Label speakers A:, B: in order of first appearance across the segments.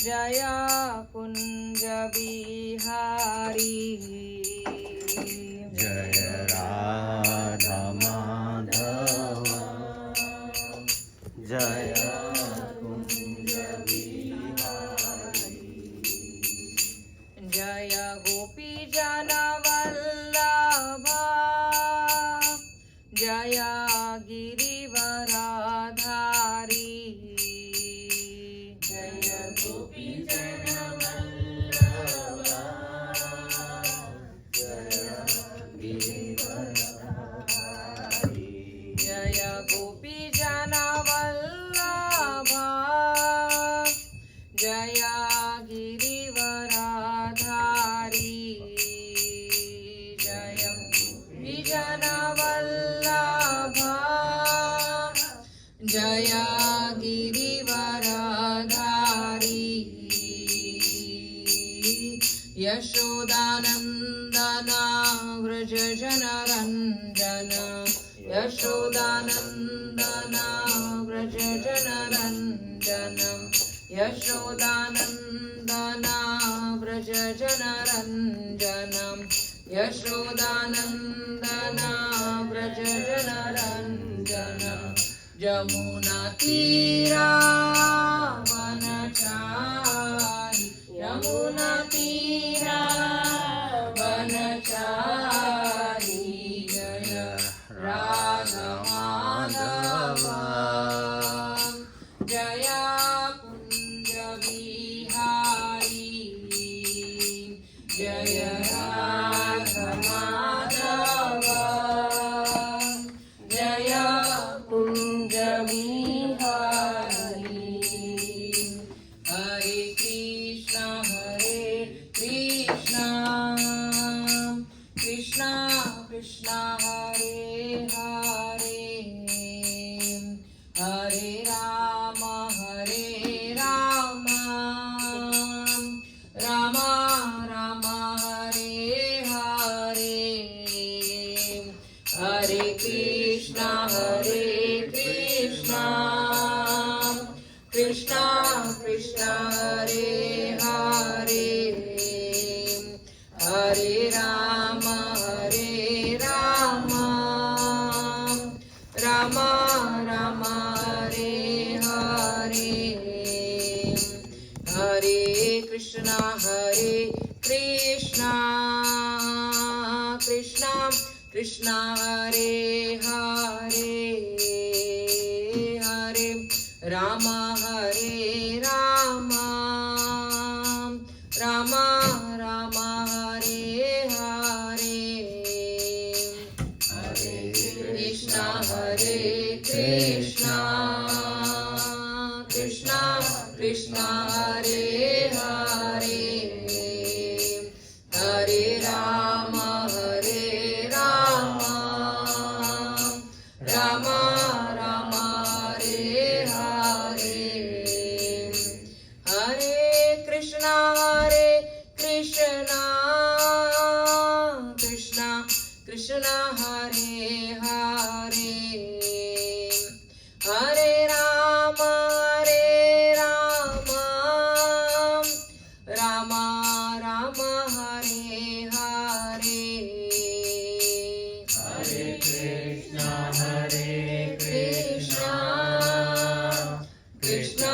A: जय कुंज बिहारी
B: जय राधा माधव जय कुंज बिहारी
A: जय गोपी जन वल्लभा जय गिरिवराधारी
B: जय गोपी जन वल्लभा जय गिरिवरधारी
A: जय गोपी जन वल्लभा जय गिरिवराधारी जय विजन वल्लभा जय गिरिवराधारी यशोदानंदन व्रज जनरंजन यशोदानंदन व्रज जनरंजन यशोदानंदन व्रज जनरंजन यशोदानंदन व्रज जनरंजन यमुना तीरा वनचारी यमुना तीरा वनचारी जय राधा माधव जय कुंज बिहारी जय राधा माधव जय कुंज बिहारी हरे कृष्ण कृष्ण कृष्ण हरे हरे हरे राम राम राम हरे हरे हरे कृष्ण कृष्ण कृष्ण हरे हरे हरे राम राम राम हरे हरे हरे कृष्ण कृष्ण कृष्ण हरे हरे हरे राम राम राम हरे हरे हरे कृष्ण कृष्ण कृष्ण हरे हरे हरे राम राम राम हरे हरे हरे कृष्ण कृष्ण कृष्ण हरे हरे हरे राम राम राम हरे हरे
B: हरे कृष्ण
A: कृष्ण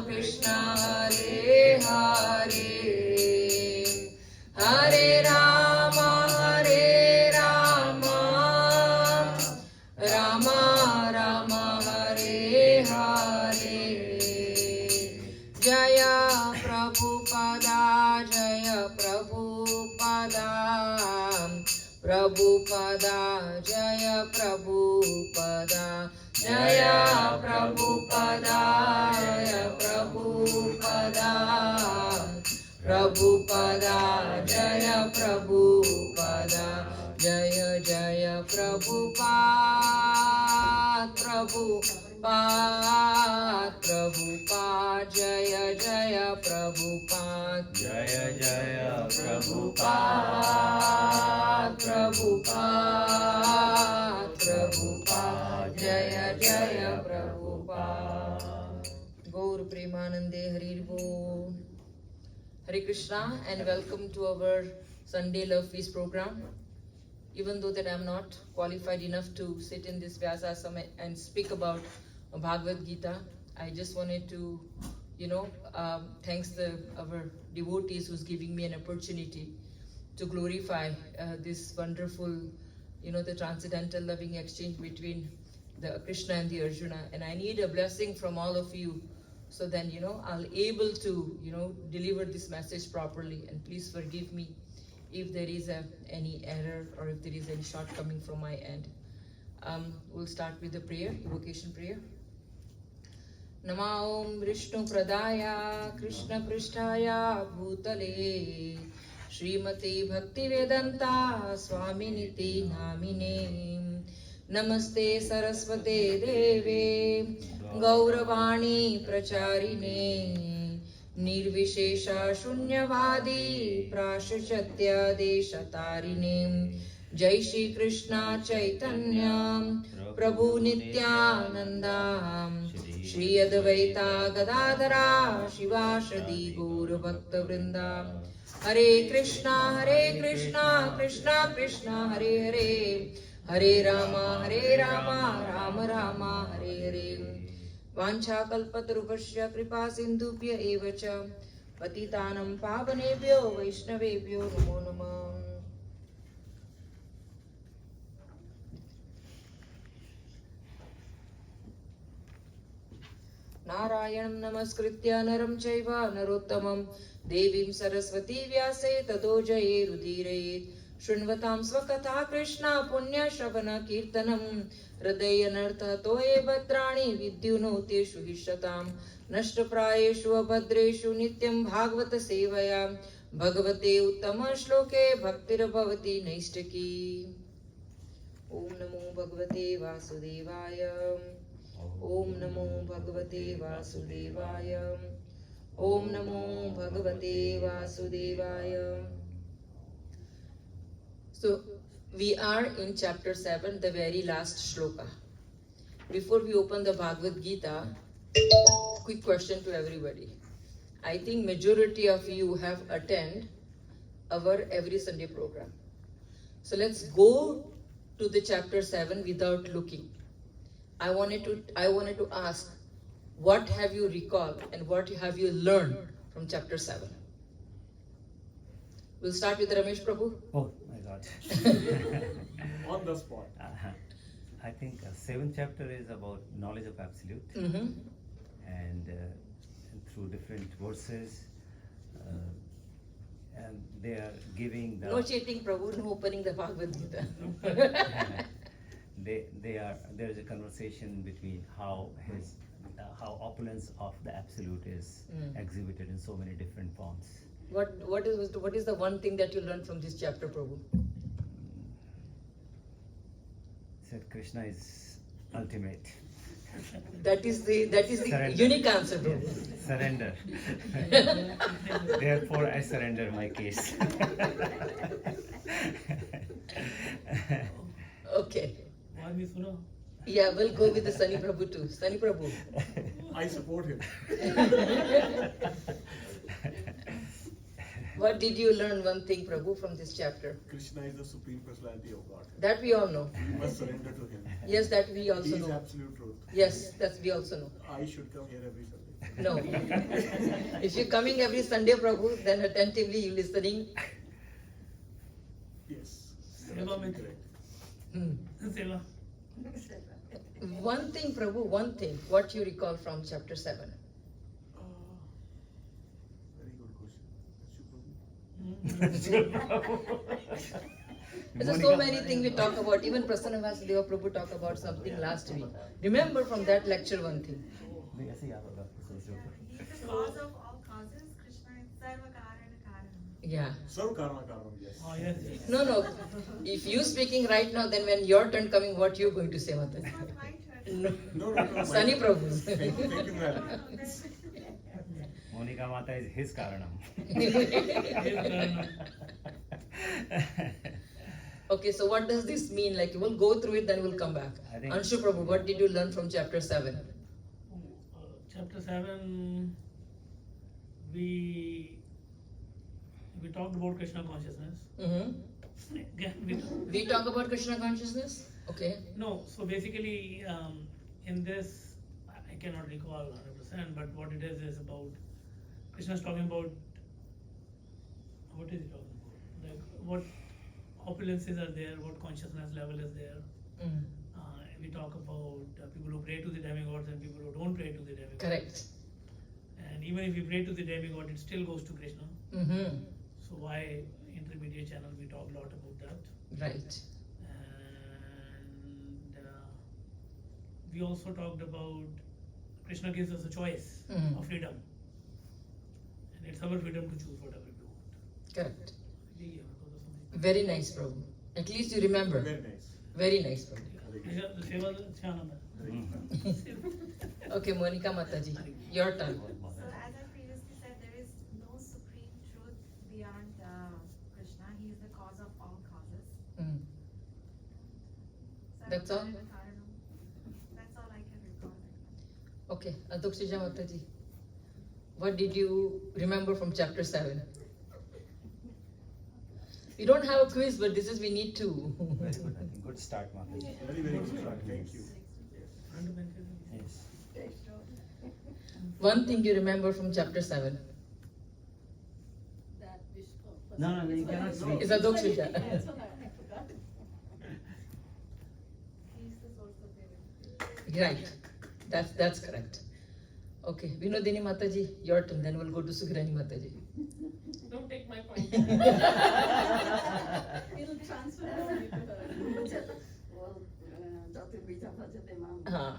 A: कृष्ण हरे हरे हरे राम राम राम हरे हरे जय प्रभुपदा जय प्रभुपदा प्रभुपदा जय प्रभुपदा जय प्रभुपदा जय प्रभुपदा प्रभुपदा जय प्रभुपदा जय जय प्रभुपाद प्रभुपाद जय जय प्रभुपाद
B: जय जय प्रभुपाद
A: प्रभुपाद जय जय प्रभुपाद गौर प्रेम Premanande Hari Bol. Hare Krishna and welcome to our Sunday Love Feast program. Even though that I am not qualified enough to sit in this Vyasasana and speak about Bhagavad Gita, I just wanted to, thanks our devotees who's giving me an opportunity to glorify this wonderful, the transcendental loving exchange between the Krishna and the Arjuna. And I need a blessing from all of you so then, I'll able to, deliver this message properly. And please forgive me if there is any error or if there is any shortcoming from my end. We'll start with the prayer, evocation prayer. Nama Om Vishnu Pradaya Krishna Prishtaya Bhutale Srimati Bhakti Vedanta Swaminiti Namine Namaste Saraswate Deve Gauravani Pracharine Nirvishesha Shunyavadi Prashachatya Deshatarine Jai Shri Krishna Chaitanya Prabhu Nityananda Shri Advaita Gadadhara Shivashadi Gaura Bhakta Vrinda Hare Krishna Krishna Krishna Hare Hare Hare Rama Rama Rama Hare Hare Vancha kalpatarupasya kripa sindhubhya evacha patitanam pavanebhyo vaishnavebhyo namo namah. Narayanam namaskritya naram chaiva narottamam devim saraswati vyase tato jaye rudirayet Shunvatam svakatha Krishna punya shravana kirtanam hridayanartha toye bhadrani vidyunoteshu hishatam nashtaprayeshu abhadreshu nityam bhagavata sevaya bhagavate uttama shloke bhaktir bhavati naistaki. Om namo bhagavate vasudevaya. Om namo bhagavate vasudevaya. Om namo bhagavate vasudevaya. So, we are in chapter 7, the very last shloka. Before we open the Bhagavad Gita, quick question to everybody. I think majority of you have attended our every Sunday program. So let's go to the chapter 7 without looking. I wanted to ask, what have you recalled and what have you learned from chapter 7? We'll start with Ramesh Prabhu.
B: Oh my God.
C: On the spot.
B: I think 7th chapter is about knowledge of absolute,
A: Mm-hmm.
B: and through different verses, and they are giving the
A: No cheating, Prabhu, no opening the Bhagavad Gita.
B: there is a conversation between how opulence of the absolute is exhibited in so many different forms.
A: What is the one thing that you learned from this chapter, Prabhu?
B: Said Krishna is ultimate.
A: That is the
B: Surrender.
A: unique answer, Prabhu.
B: Surrender. Therefore, I surrender my case.
A: Okay. Yeah, we'll go with the Sunny Prabhu too. Sunny Prabhu.
C: I support him.
A: What did you learn one thing, Prabhu, from this chapter?
C: Krishna is the supreme personality of God.
A: That we all know.
C: We must surrender to him.
A: Yes, that we
C: He
A: also
C: is
A: know.
C: absolute truth.
A: Yes, that we also know.
C: I should come here every Sunday.
A: No. If you're coming every Sunday, Prabhu, then attentively you listening.
C: Yes. Correct.
A: One thing, Prabhu, one thing. What you recall from chapter 7?
C: Very good question.
A: There's so many things we talk about. Even Prasanna Vasudeva Prabhu talked about something last week. Remember from that lecture one thing.
D: He is the cause of all causes. Krishna is Sarva Karana Karana.
A: Yeah.
C: Sarv Karana Karanam, yes.
A: No. If you speaking right now, then when your turn coming, what you going to say, Mata?
D: It's not my turn.
A: No.
C: No.
A: Sunny Prabhu.
C: Thank you, madam.
B: Monika Mata is his Karanam.
A: Okay, so what does this mean? Like, we'll go through it, then we'll come back.
B: I think-
A: Anshu Prabhu, what did you learn from chapter 7?
E: chapter 7, we talked about Krishna consciousness.
A: Mm-hmm.
E: Again,
A: We talk about Krishna consciousness? Okay.
E: no, so basically, in this, I cannot recall 100%, but what it is about Krishna's talking about, what is he talking about? Like, what opulences are there, what consciousness level is there.
A: Mm.
E: We talk about people who pray to the demigods and people who don't pray to the demigods.
A: Correct.
E: And even if we pray to the demigod, it still goes to Krishna.
A: Mm-hmm.
E: So why intermediate channel, we talk a lot about that.
A: Right.
E: And we also talked about Krishna gives us a choice
A: Mhm.
E: of freedom. And it's our freedom to choose whatever we want.
A: Correct.
E: Yeah,
A: Very nice, Prabhu. At least you remember.
C: Very nice.
A: Very nice, Prabhu. Okay, Monica Mataji, your turn.
D: So as I previously said, there is no supreme truth beyond Krishna. He is the cause of all causes.
A: Mm. That's all?
D: That's all I can recall.
A: Okay, Adokshija Mataji, what did you remember from chapter 7? We don't have a quiz, but this is we need to.
B: Very good, I think. Good start, Mataji.
C: Very, very good start. Thank you.
B: Yes.
A: One thing you remember from chapter 7
B: No, you cannot speak.
A: is Adokshija.
D: He is the source of living.
A: Right, that's correct. Okay, Vinodini Mataji, your turn. Then we'll go to Sugirani Mataji.
F: Don't take my point.
G: It'll transfer चतुर्विधा भजते माम
A: हाँ.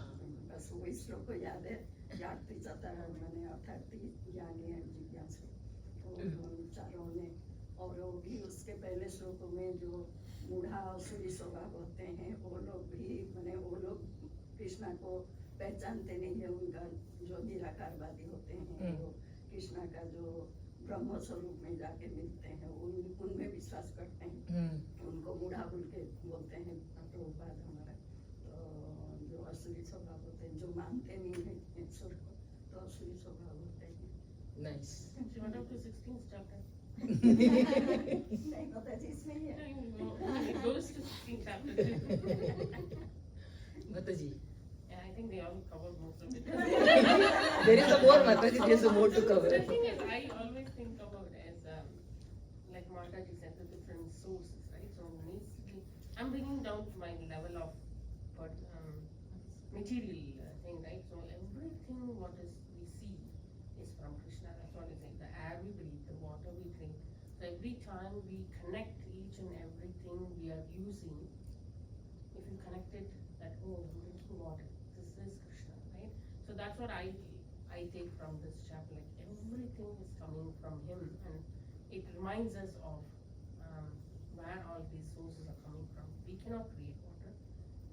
G: बस वही श्लोक को याद है जागती जाता है मैंने अर्थार्थी ज्ञानी है जिज्ञासु तो उन चारों ने और वो भी उसके पहले श्लोकों में जो मूढ़ा असुरी स्वभाव होते हैं वो लोग भी मैंने वो लोग कृष्णा को पहचानते नहीं है उनका जो निराकारवादी होते हैं वो कृष्णा का जो ब्रह्म स्वरूप में जाके मिलते हैं उनमें विश्वास करते हैं उनको मूढ़ा बोल के बोलते हैं प्रभुपाद हमारा तो जो असुरी स्वभाव होते हैं जो मानते नहीं है ईश्वर को तो असुरी स्वभाव होते हैं
A: Nice.
F: She went up to 16th chapter.
G: नहीं पता जी इसमें ही है
F: It goes to 16th chapter.
A: Mataji.
F: Yeah, I think they all covered most of it.
A: There is a more, Mataji, there is a more to cover.
F: The thing is, I always think about it as, like Mataji said, the different sources, right? So basically, I'm bringing down to my level of material thing, right? So everything what is we see is from Krishna. That's what I say. The air we breathe, the water we drink. So every time we connect each and everything we are using, if you connect it, that oh, I'm drinking water. This is Krishna, right? So that's what I take from this chapter. Like everything is coming from him, and it reminds us of where all these sources are coming from. We cannot create water,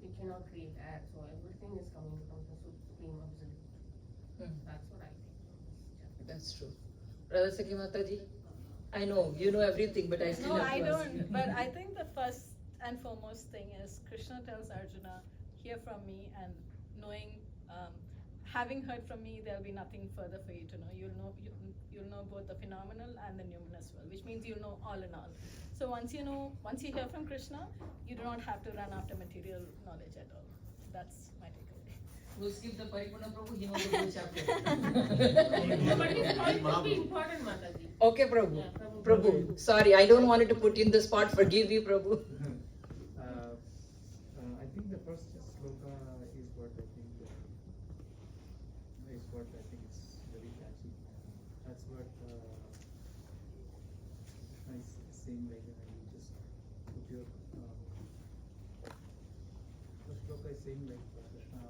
F: we cannot create air, so everything is coming from the Supreme Absolute. That's what I take from this chapter.
A: That's true. Radhasakhi Mataji, I know, you know everything, but I still
H: No,
A: have
H: I
A: to ask.
H: don't. But I think the first and foremost thing is Krishna tells Arjuna, hear from me, and knowing, having heard from me, there'll be nothing further for you to know. You'll know both the phenomenal and the numinous world, which means you'll know all in all. So once you hear from Krishna, you do not have to run after material knowledge at all. That's my takeaway.
A: We'll skip the Paripurna Prabhu, he knows the whole chapter.
F: But his point would be important, Mataji.
A: Okay, Prabhu.
F: Yeah, Prabhu.
A: Prabhu, sorry, I don't want to put you in the spot. Forgive me, Prabhu.
I: I think the first sloka is what I think is very catchy. That's what Krishna is saying, like you just put your the sloka is saying like Krishna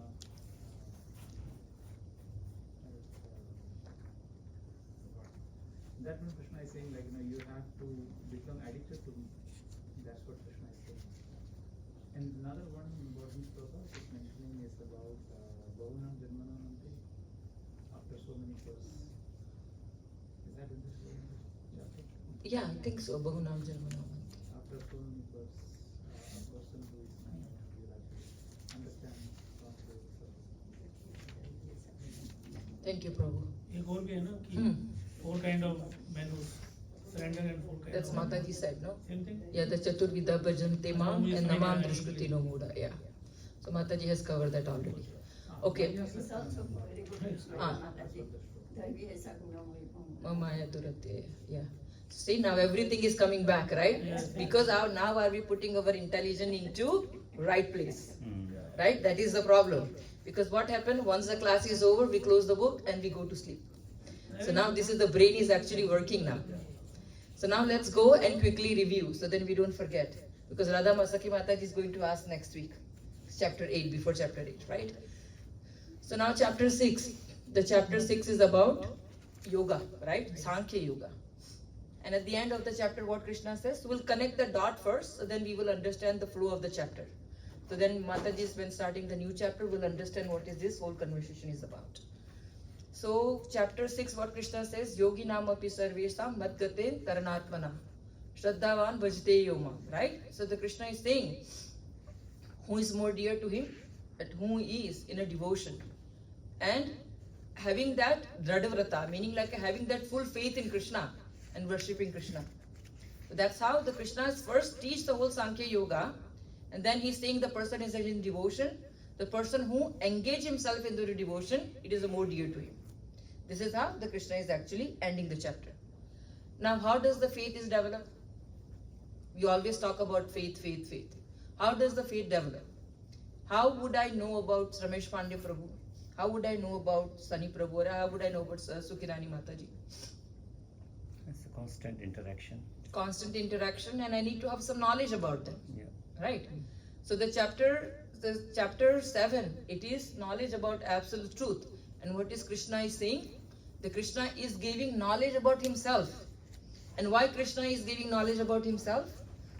I: that one Krishna is saying like you have to become addicted to me. That's what Krishna is saying. And another one important sloka is mentioning is about Bahunam Janmanam Ante after so many births. Is that in this chapter?
A: Yeah, I think so. Bahunam Janmanam.
I: After so many births, a person who is will actually understand God's will.
A: Thank you, Prabhu.
E: एक और भी है ना कि
A: Hmm.
E: 4 kind of menus, surrender and 4 kind
A: That's
E: of
A: Mataji said, no?
E: Same thing?
A: Yeah, the Chaturvidha Bhajante Mam and Namam Drishkruti no Muda. Yeah. So Mataji has covered that already. Okay.
G: It's also very good Krishna,
A: Ah.
G: Mataji. Devi aisa gunamai bhava.
A: Mamaya Durate. Yeah. See, now everything is coming back, right?
E: Yes.
A: Because now are we putting our intelligence into right place?
B: Mm.
A: Right? That is the problem. Because what happened, once the class is over, we close the book and we go to sleep. So now this is the brain is actually working now. So now let's go and quickly review so then we don't forget. Because Radha Masaki Mataji is going to ask next week. It's chapter 8, before chapter 8, right? So now chapter 6. The chapter 6 is about yoga, right? Sankhya yoga. And at the end of the chapter, what Krishna says, we'll connect the dot first, so then we will understand the flow of the chapter. So then Mataji, when starting the new chapter, will understand what is this whole conversation is about. So chapter 6, what Krishna says, Yogi nam api sarvesam madgaten taranatmana shraddhavan bhajte yoma, right? So the Krishna is saying, who is more dear to him? That who is in a devotion. And having that dradavrata, meaning like having that full faith in Krishna and worshipping Krishna. So that's how the Krishnas first teach the whole Sankhya Yoga, and then he's saying the person is in devotion. The person who engage himself into the devotion, it is more dear to him. This is how the Krishna is actually ending the chapter. Now, how does the faith is develop? We always talk about faith, faith, faith. How does the faith develop? How would I know about Ramesh Pandey Prabhu? How would I know about Sunny Prabhu? Or how would I know about Sukhirani Mataji?
B: It's a constant interaction.
A: Constant interaction, and I need to have some knowledge about them.
B: Yeah.
A: Right? So the chapter 7, it is knowledge about absolute truth. And what is Krishna is saying? The Krishna is giving knowledge about himself. And why Krishna is giving knowledge about himself?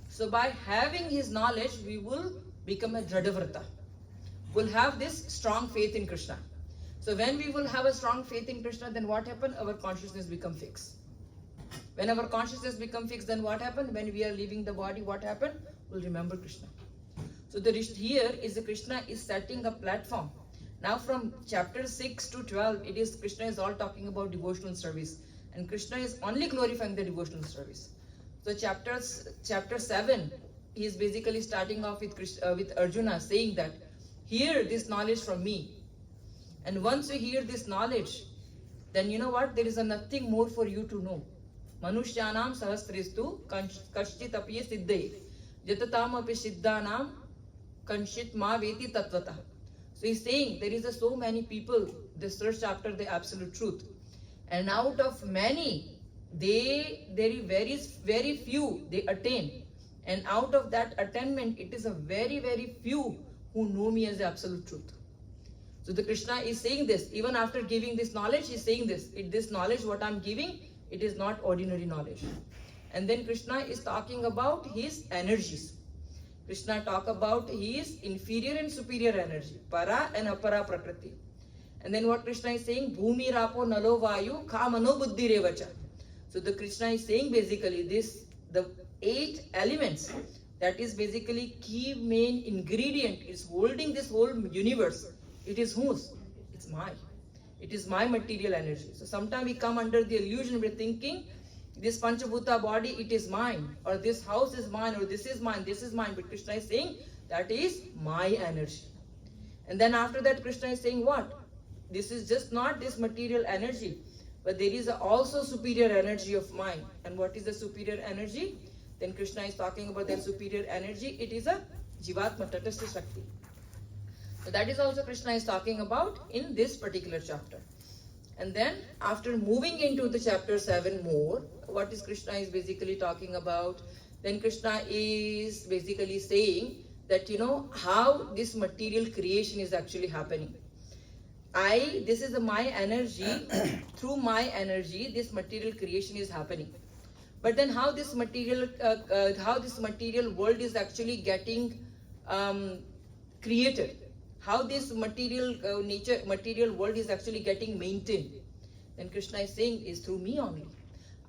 A: So by having his knowledge, we will become a Dradavrata. We'll have this strong faith in Krishna. So when we will have a strong faith in Krishna, then what happened? Our consciousness become fixed. When our consciousness become fixed, then what happened? When we are leaving the body, what happened? We'll remember Krishna. So here is the Krishna is setting a platform. Now from chapter 6 to 12, it is Krishna is all talking about devotional service. And Krishna is only glorifying the devotional service. So chapter 7, he is basically starting off with Arjuna saying that, hear this knowledge from me. And once you hear this knowledge, then you know what? There is nothing more for you to know. Manushyanam sahasrestu kashchit apiye siddhe jatatam api siddhanam kanshit ma veti tatvata. So he's saying there is so many people they search after the absolute truth, and out of many there is very few they attain, and out of that attainment it is a very few who know me as the absolute truth. So the Krishna is saying this even after giving this knowledge. He's saying this knowledge what I'm giving, it is not ordinary knowledge. And then Krishna is talking about his energies. Krishna talk about his inferior and superior energy, para and apara prakriti. And then what Krishna is saying, bhumi rapo nalo vayu kamano buddhi revacha. So the Krishna is saying basically the 8 elements, that is basically key main ingredient is holding this whole universe. It is whose? It's mine. It is my material energy. So sometimes we come under the illusion, we're thinking this Panchabhuta body, it is mine, or this house is mine, or this is mine, this is mine. But Krishna is saying that is my energy. And then after that Krishna is saying what? This is just not this material energy, but there is also superior energy of mine. And what is the superior energy? Then Krishna is talking about that superior energy. It is a Jivatma Tatastha Shakti. So that is also Krishna is talking about in this particular chapter. And then after moving into the chapter 7 more, what is Krishna is basically talking about? Then Krishna is basically saying that how this material creation is actually happening. This is my energy. Through my energy, this material creation is happening. But then how this material world is actually getting created? How this material world is actually getting maintained? Then Krishna is saying is through me only.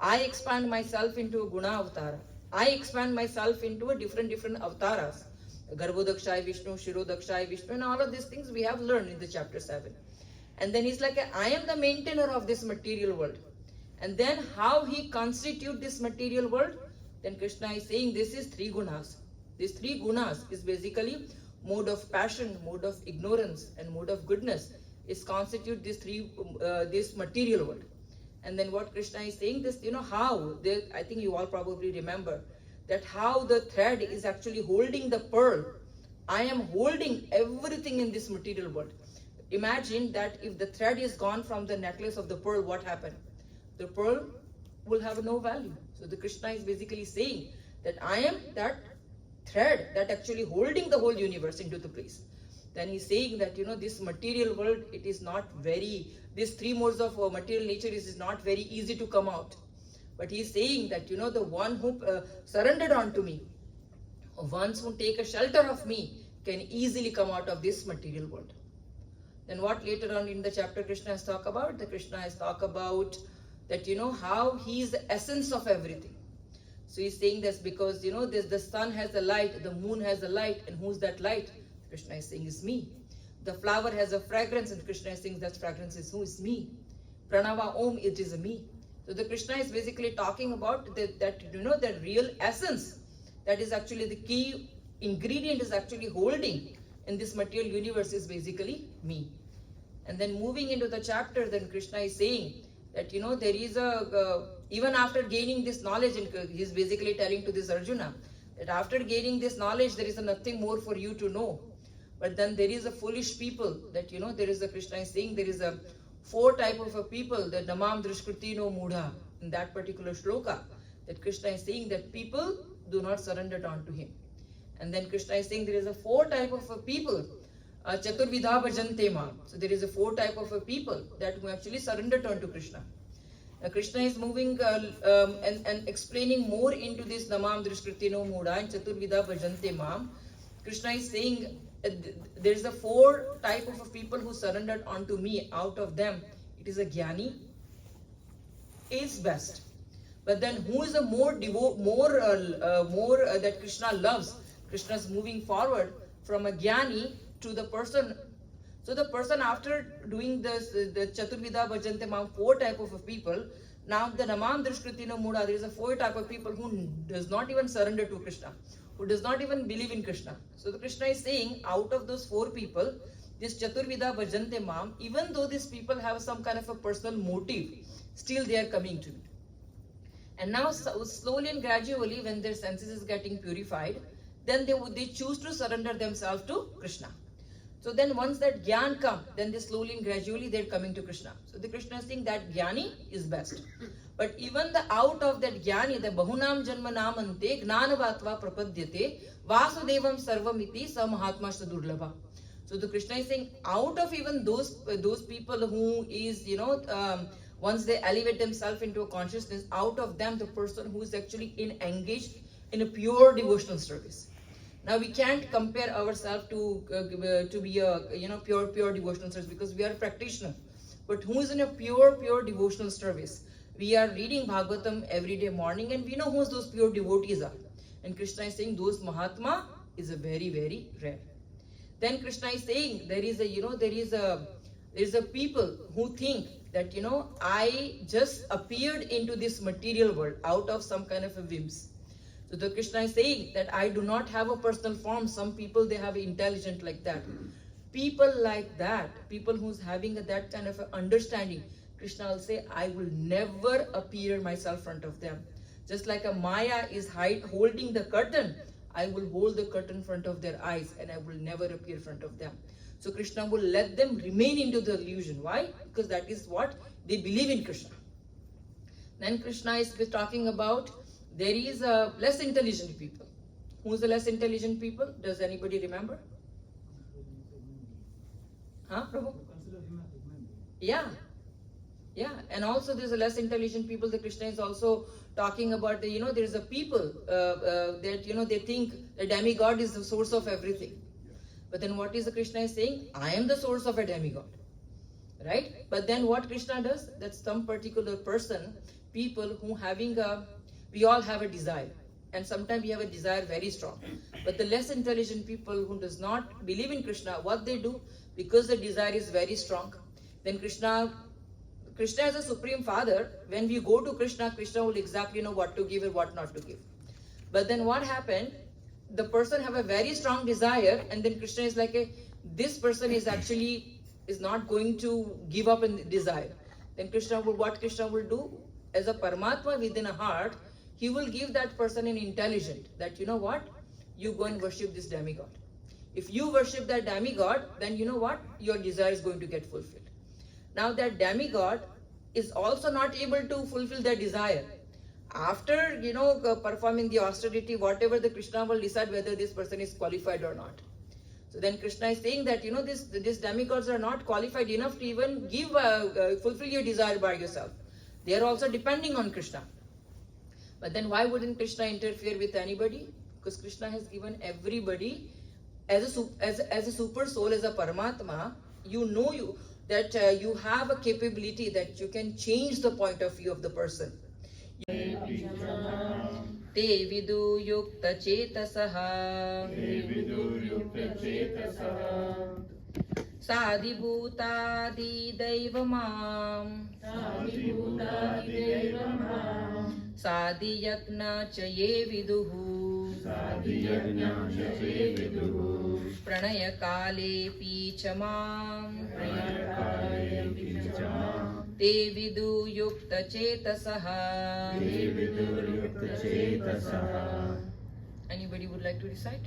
A: I expand myself into a Guna Avatara. I expand myself into a different avataras. Garbhodakshay Vishnu, Shirodakshay Vishnu, and all of these things we have learned in the chapter 7. And then he's like, I am the maintainer of this material world. And then how he constitute this material world? Then Krishna is saying this is three gunas. These three gunas is basically mode of passion, mode of ignorance, and mode of goodness is constitute this this material world. And then what Krishna is saying, this, how, I think you all probably remember, that how the thread is actually holding the pearl. I am holding everything in this material world. Imagine that if the thread is gone from the necklace of the pearl, what happened? The pearl will have no value. So the Krishna is basically saying that I am that thread that actually holding the whole universe into the place. Then he's saying that, this material world, it is not very, these three modes of material nature is not very easy to come out. But he's saying that, the one who surrendered unto me, ones who take a shelter of me, can easily come out of this material world. Then what later on in the chapter Krishna has talked about? The Krishna has talked about that, how he is the essence of everything. So he's saying this because, the sun has the light, the moon has the light, and who's that light? Krishna is saying is me. The flower has a fragrance, and Krishna is saying that fragrance is who? Is me. Pranava Om, it is a me. So the Krishna is basically talking about that real essence, that is actually the key ingredient is actually holding in this material universe is basically me. And then moving into the chapter, then Krishna is saying that, there is even after gaining this knowledge, and he's basically telling to this Arjuna, that after gaining this knowledge, there is nothing more for you to know. But then there is a foolish people that, there is a Krishna is saying there is a 4 type of a people, the Namam Drishkriti no Mudha, in that particular shloka, that Krishna is saying that people do not surrender unto him. And then Krishna is saying there is a 4 type of a people, Chaturvidha Bhajante Mam. So there is a 4 type of a people that who actually surrendered unto Krishna. Krishna is moving and explaining more into this Namam Drishkriti no Mudha and Chaturvidha Bhajante Mam. Krishna is saying there is a 4 type of people who surrendered unto me. Out of them, it is a Jnani is best. But then who is a more that Krishna loves? Krishna is moving forward from a Jnani to the person. So the person after doing this, the Chaturvidha Bhajante Mam, 4 type of people. Now the Namam Drishkriti no Mudha, there is a 4 type of people who does not even surrender to Krishna, who does not even believe in Krishna. So the Krishna is saying, out of those 4 people, this Chaturvidha Bhajante Mam, even though these people have some kind of a personal motive, still they are coming to me. And now slowly and gradually, when their senses is getting purified, then they choose to surrender themselves to Krishna. So then once that Gyan comes, then they slowly and gradually they're coming to Krishna. So the Krishna is saying that Jnani is best. But even the out of that Jnani, the Bahunam Janma Namante, Gnanavatva Prapadyate, Vasudevam Sarvamiti Samahatma Sadurlabha. So the Krishna is saying, out of even those people who is, once they elevate themselves into a consciousness, out of them the person who is actually engaged in a pure devotional service. Now we can't compare ourselves to be a pure devotional service because we are a practitioner. But who is in a pure devotional service? We are reading Bhagavatam every day morning, and we know who those pure devotees are. And Krishna is saying those Mahatma is a very, very rare. Then Krishna is saying there is a people who think that I just appeared into this material world out of some kind of a whims. So the Krishna is saying that I do not have a personal form. Some people, they have intelligent like that. People like that, people who's having that kind of understanding, Krishna will say, I will never appear myself in front of them. Just like a Maya is holding the curtain, I will hold the curtain in front of their eyes and I will never appear in front of them. So Krishna will let them remain into the illusion. Why? Because that is what they believe in Krishna. Then Krishna is talking about there is a less intelligent people. Who's the less intelligent people? Does anybody remember? Huh, Prabhu? Yeah. And also there's a less intelligent people. The Krishna is also talking about there's a people that they think the demigod is the source of everything. But then what is the Krishna is saying? I am the source of a demigod. Right? But then what Krishna does? That some particular person, people who we all have a desire. And sometimes we have a desire very strong. But the less intelligent people who does not believe in Krishna, what they do? Because the desire is very strong, then Krishna as a Supreme Father, when we go to Krishna, Krishna will exactly know what to give and what not to give. But then what happened? The person have a very strong desire, and then Krishna is like, this person is not going to give up in desire. Then what Krishna will do? As a Paramatma within a heart, he will give that person an intelligence that, you know what? You go and worship this demigod. If you worship that demigod, then you know what? Your desire is going to get fulfilled. Now that demigod is also not able to fulfill their desire. After, performing the austerity, whatever the Krishna will decide whether this person is qualified or not. So then Krishna is saying that, these demigods are not qualified enough to even give, fulfill your desire by yourself. They are also depending on Krishna. But then why wouldn't Krishna interfere with anybody? Because Krishna has given everybody, as a super soul, as a Paramatma, that you have a capability that you can change the point of view of the person. Te vidu yukta chetasaha Sadibhutadi Daivamam Sadiyagna Chaye Viduhu Pranaya Kale Pichamam Te Vidu Yukta Chetasaha. Anybody would like to recite?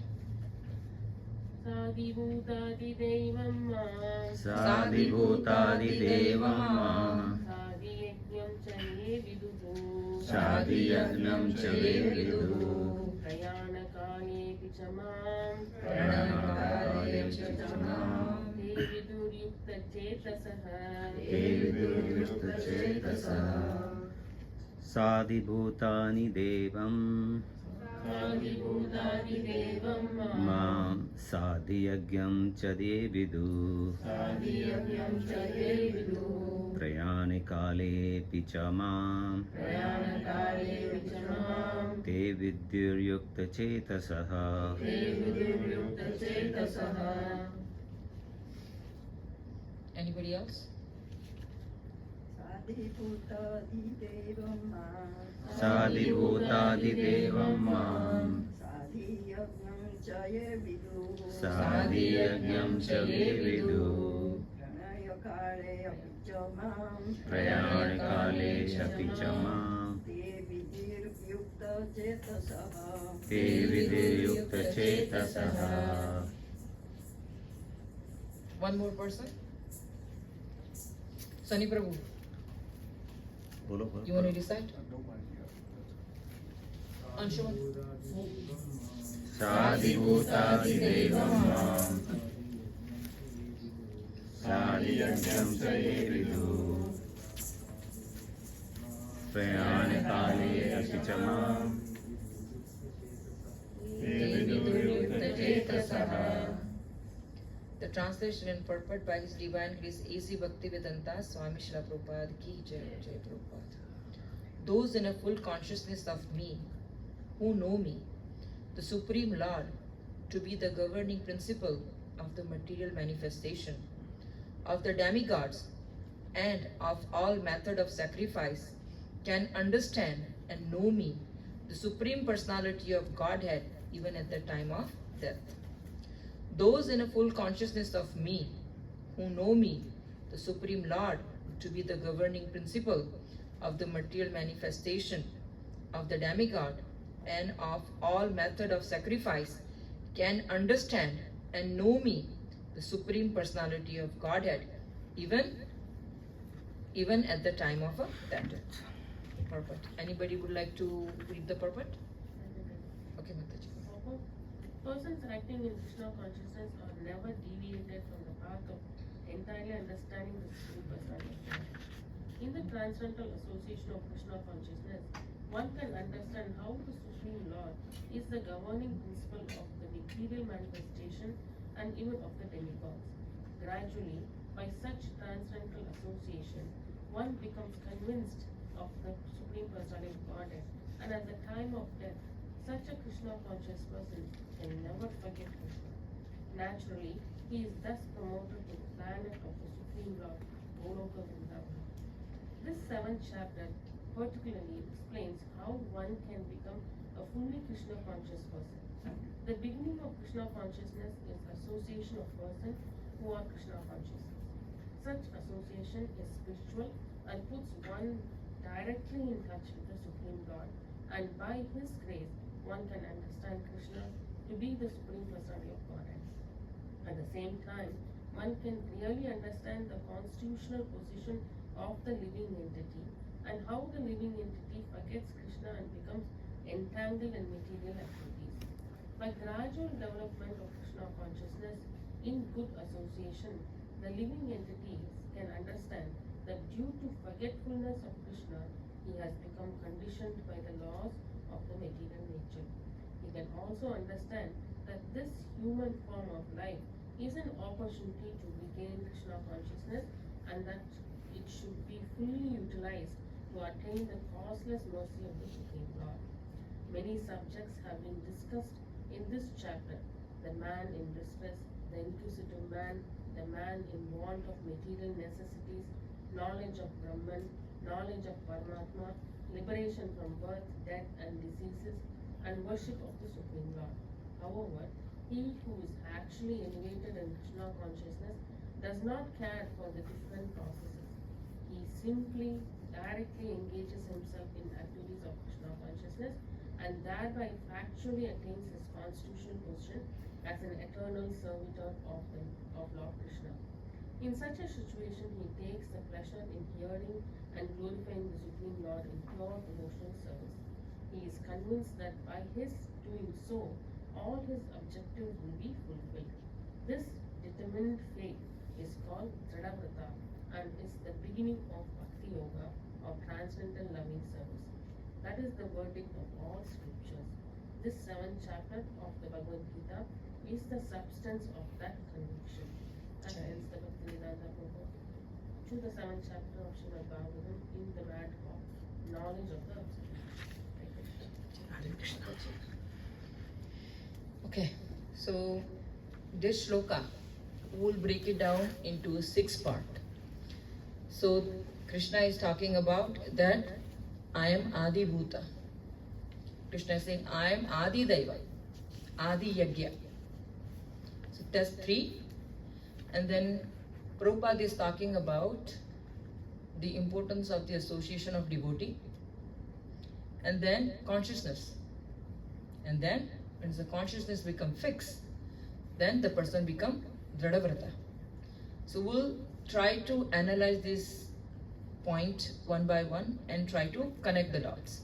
F: Sadibhutadi Devam
B: Sadibhutadi Devam
F: Sadiyajnam Chaye Viduhu
B: Sadiyajnam Chaye Viduhu
F: Prayanakale Pichamam
A: Pranaya Pichamam
F: Te Viduryukta
B: Chetasaha Sadibhutani Devam Mam Sadiyajnam Chaye Viduhu Prayanikale Pichamam Te Viduryukta Chetasaha.
A: Anybody else?
B: Sadibhutadi Devam Sadiyajnam Chaye Viduhu Prayanikale Pichamam Te Viduryukta Chetasaha.
A: One more person? Sunny Prabhu, you want to recite? Anshuman?
B: Sadibhutadi Devam Sadiyajnam Chaye Viduhu Prayanikale Pichamam
A: The translation and purport by His Divine Grace A.C. Bhaktivedanta Swami Srila Prabhupada Ki Jai Jai Prabhupada. Those in a full consciousness of me, who know me, the Supreme Lord, to be the governing principle of the material manifestation, of the demigods, and of all method of sacrifice, can understand and know me, the Supreme Personality of Godhead, even at the time of death. Those in a full consciousness of me, who know me, the Supreme Lord, to be the governing principle of the material manifestation, of the demigod, and of all method of sacrifice, can understand and know me, the Supreme Personality of Godhead, even at the time of death. Purport. Anybody would like to read the purport? Okay, Mataji.
F: Persons acting in Krishna consciousness are never deviated from the path of entirely understanding the Supreme Personality. In the transcendental association of Krishna consciousness, one can understand how the Supreme Lord is the governing principle of the material manifestation and even of the demigods. Gradually, by such transcendental association, one becomes convinced of the Supreme Personality of Godhead, and at the time of death, such a Krishna conscious person can never forget Krishna. Naturally, he is thus promoted to the planet of the Supreme Lord Goloka Vrindavan. This 7th chapter particularly explains how one can become a fully Krishna conscious person. The beginning of Krishna consciousness is association of persons who are Krishna conscious. Such association is spiritual and puts one directly in touch with the Supreme Lord, and by His grace one can understand Krishna to be the Supreme Personality of Godhead. At the same time, one can really understand the constitutional position of the living entity and how the living entity forgets Krishna and becomes entangled in material activities. By gradual development of Krishna consciousness in good association, the living entities can understand that due to forgetfulness of Krishna, he has become conditioned by the laws of the material nature. He can also understand that this human form of life is an opportunity to regain Krishna consciousness and that it should be fully utilized to attain the causeless mercy of the Supreme Lord. Many subjects have been discussed in this chapter: the man in distress, the inquisitive man, the man in want of material necessities, knowledge of Brahman, knowledge of Paramatma, liberation from birth, death and diseases, and worship of the Supreme Lord. However, he who is actually elevated in Krishna consciousness does not care for the different processes. He simply directly engages himself in activities of Krishna consciousness and thereby factually attains his constitutional position as an eternal servitor of Lord Krishna. In such a situation, he takes the pleasure in hearing and glorifying the Supreme Lord in pure devotional service. He is convinced that by his doing so, all his objectives will be fulfilled. This determined faith is called Tradavrata and is the beginning of Bhakti Yoga, or transcendental loving service. That is the verdict of all scriptures. This 7th chapter of the Bhagavad Gita is the substance of that conviction. That ends the Bhaktivedanta Prabhu to the 7th chapter of Srimad Bhagavatam in the mat of knowledge of the Absolute.
A: Hare Krishna. Okay, so this shloka, we'll break it down into 6 parts. So Krishna is talking about that I am Adi Bhuta. Krishna is saying I am Adi Daiva, Adi Yagya. So that's 3. And then Prabhupada is talking about the importance of the association of devotee, and then consciousness. And then when the consciousness become fixed, then the person become Dradavrata. So we'll try to analyze this point one by one and try to connect the dots.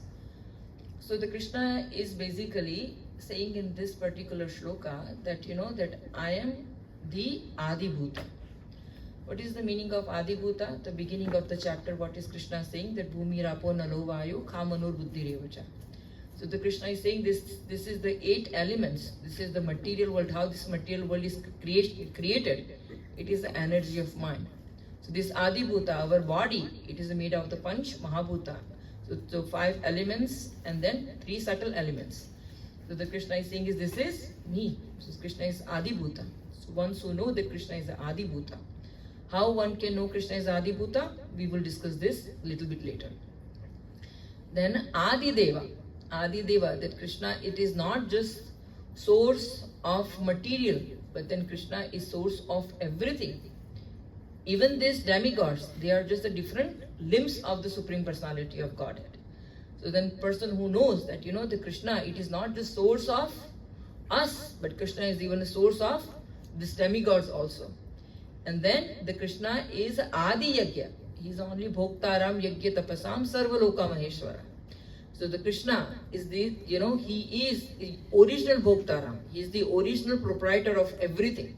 A: So the Krishna is basically saying in this particular shloka that that I am the Adi Bhuta. What is the meaning of Adi Bhuta? The beginning of the chapter, what is Krishna saying? That Bhumi Rapo Nalo Vayu Khamanur Buddhi Revacha. So the Krishna is saying this is the 8 elements. This is the material world. How this material world is created. It is the energy of mind. So this Adi Bhuta, our body, it is made of the Panch Mahabhuta. So 5 elements and then 3 subtle elements. So the Krishna is saying this is me. So Krishna is Adi Bhuta. So once who know that Krishna is the Adi Bhuta. How one can know Krishna is Adi Bhuta? We will discuss this a little bit later. Then Adi Deva. Adi Deva, that Krishna, it is not just source of material, but then Krishna is source of everything. Even these demigods, they are just the different limbs of the Supreme Personality of Godhead. So then person who knows that the Krishna, it is not the source of us, but Krishna is even a source of these demigods also. And then the Krishna is Adi Yagya. He is only Bhoktaram Yagya Tapasam Sarvaloka Maheshwara. So the Krishna is the, he is the original Bhoktaram. He is the original proprietor of everything.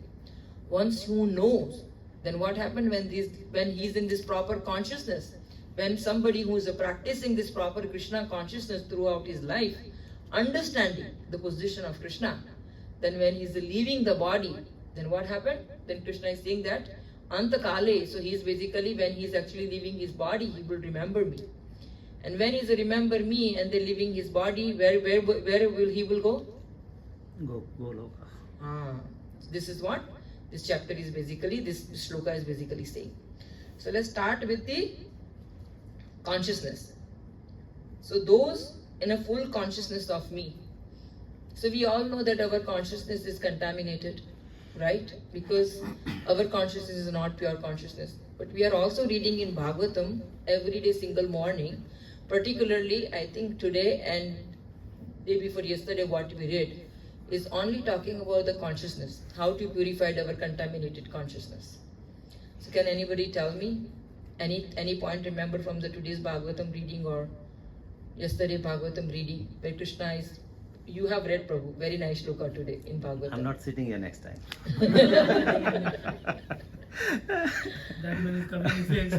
A: Once who knows, then what happened when he is in this proper consciousness? When somebody who is practicing this proper Krishna consciousness throughout his life, understanding the position of Krishna, then when he is leaving the body, then what happened? Then Krishna is saying that Anta Kale, so he is basically, when he is actually leaving his body, he will remember me. And when he is remember me and then leaving his body, where will he go?
B: Goloka.
A: This is what this chapter is basically, this shloka is basically saying. So let's start with the consciousness. So those in a full consciousness of me. So we all know that our consciousness is contaminated, right? Because our consciousness is not pure consciousness. But we are also reading in Bhagavatam every day, single morning. Particularly, I think today and day before yesterday, what we read is only talking about the consciousness, how to purify our contaminated consciousness. So can anybody tell me any point remember from the today's Bhagavatam reading or yesterday Bhagavatam reading where Krishna is? You have read Prabhu, very nice shloka today in Bhagavatam.
B: I'm not sitting here next time.
E: That man is coming in face.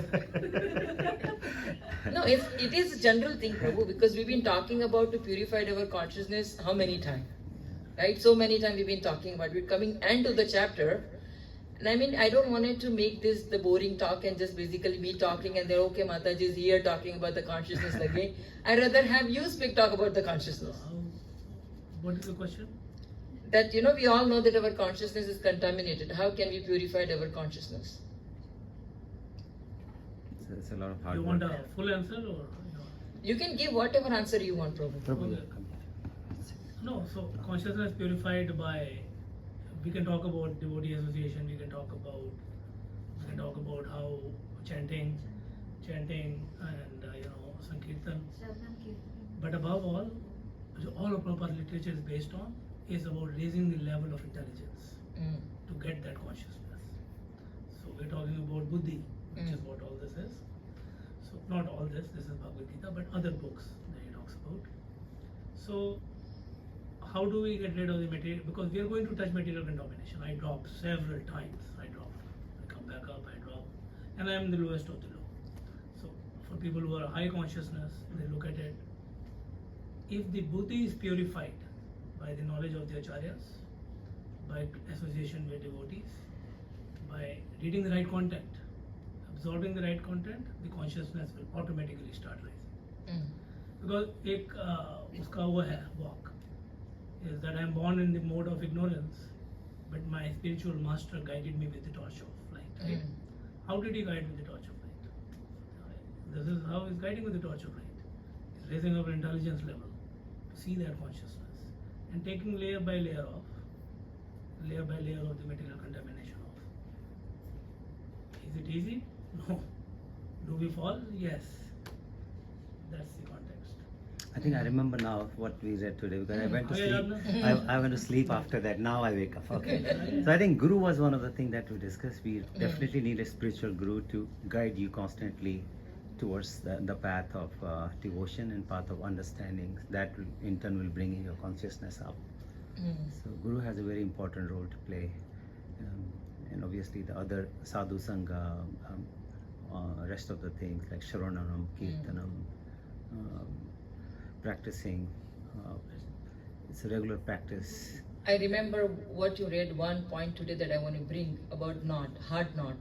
A: No, it is a general thing, Prabhu, because we've been talking about to purify our consciousness how many times? Right? So many times we've been talking about. We're coming end to the chapter. And I mean, I don't want it to make this the boring talk and just basically me talking and they're okay, Mataji is here talking about the consciousness again. I'd rather have you talk about the consciousness.
E: What is the question?
A: That, we all know that our consciousness is contaminated. How can we purify our consciousness?
B: So it's a lot of hard
E: You
B: work.
E: want a full answer or?
A: You can give whatever answer you want, Prabhu.
B: Prabhu,
E: Okay.
B: come here.
E: No, so consciousness purified by, we can talk about devotee association, we can talk about how chanting and Sankirtan.
D: Sharnam Kirtan.
E: But above all of Prabhupada's literature is based on is about raising the level of intelligence
A: Mm.
E: to get that consciousness. So we're talking about buddhi, which is what all this is. So not all this is Bhagavad Gita, but other books that he talks about. So how do we get rid of the material? Because we are going to touch material contamination. I drop several times. I come back up, I drop, and I am the lowest of the low. So for people who are high consciousness, they look at it. If the buddhi is purified by the knowledge of the acharyas, by association with devotees, by reading the right content, absorbing the right content, the consciousness will automatically start rising.
A: Mm.
E: Because एक उसका वो है walk is that I am born in the mode of ignorance, but my spiritual master guided me with the torch of light. Right?
A: Mm.
E: How did he guide with the torch of light? This is how he's guiding with the torch of light. He's raising our intelligence level to see that consciousness and taking layer by layer of the material contamination off. Is it easy? No. Do we fall? Yes. That's the context.
B: I think I remember now what we read today because I went to
E: Oh, yeah,
B: sleep.
E: yeah.
B: I went to sleep after that. Now I wake up. Okay. So I think Guru was one of the things that we discussed. We definitely need a spiritual Guru to guide you constantly towards the path of devotion and path of understanding. That in turn will bring your consciousness up.
A: Mm.
B: So Guru has a very important role to play. And obviously the other sadhu sangha, rest of the things like Shravanam, Kirtanam, practicing. It's a regular practice.
A: I remember what you read, one point today that I want to bring about knot, heart knot.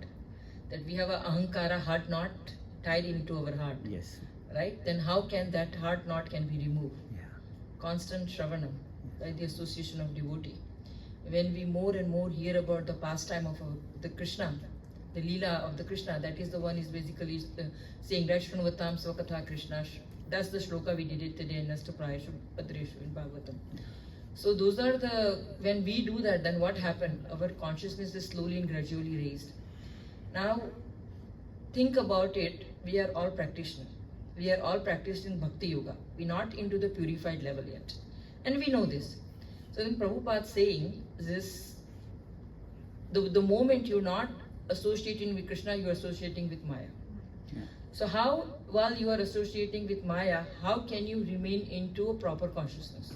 A: That we have a ahankara heart knot tied into our heart,
B: Yes.
A: right? Then how can that heart knot can be removed?
B: Yeah.
A: Constant Shravanam, by the association of devotee. When we more and more hear about the pastime of the Krishna, the Leela of the Krishna, that is the one is basically saying, Rashvanvatam Svakatha Krishna. That's the shloka we did it today in Nastaprayashu Padreshu in Bhagavatam. So those are when we do that, then what happened? Our consciousness is slowly and gradually raised. Now, think about it, we are all practitioners. We are all practicing Bhakti Yoga. We're not into the purified level yet. And we know this. So when Prabhupada saying this, the moment you're not associating with Krishna, you're associating with Maya.
B: Yeah.
A: So how, while you are associating with Maya, how can you remain into a proper consciousness?